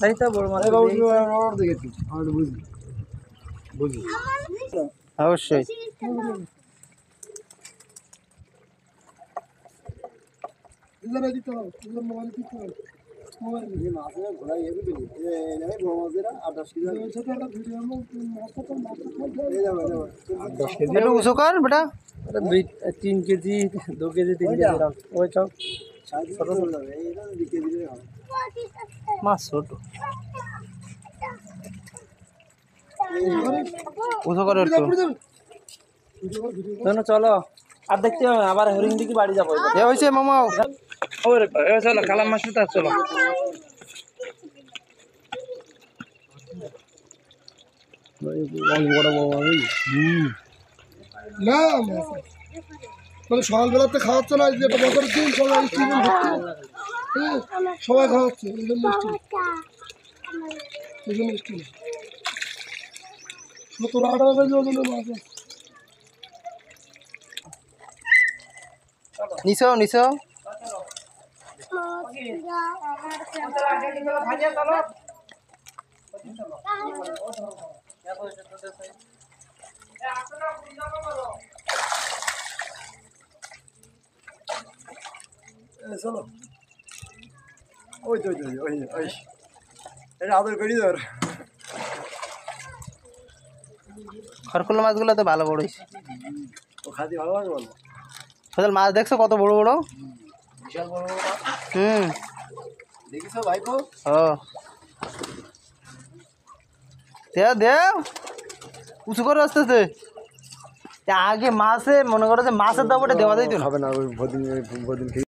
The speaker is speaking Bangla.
তাই তো বড় মাছ দেখেছি বুঝি বুঝি অবশ্যই। একটু উঁচু কর বেটা। 3 কেজি 2 কেজি 3 কেজি ওই চাও মাছ ছোট উঁচু করে একটু চলো আর দেখতে হবে আবার হরিণ দিকে বাড়ি যাবো। এ হয়েছে মামা চলো কালাম মাছ চলো না মানে সকালবেলাতে খাওয়াচ্ছে না যে একটা বছর দিন সবাই সবাই খাওয়াচ্ছে এই জন্য স্টিল 17-18 কেজি ওজনের মাছ আছে। নিছো নিছো চলো ওই তো ওই ওই এটা আদর করি ধর খরকুল্লা মাছগুলো তো ভালো বড় হয়েছে। ও খাতে ভালো লাগে বলো ফজল মাছ দেখছো কত বড় বড় বিশাল বড় বড় দেখিস ভাইপো ও দেও দেও উঁচু করে আস্তে আস্তে আগে মাছে মনে করো যে মাছের দামটা দেওয়া যাইতো না। হবে না ওই ভদিন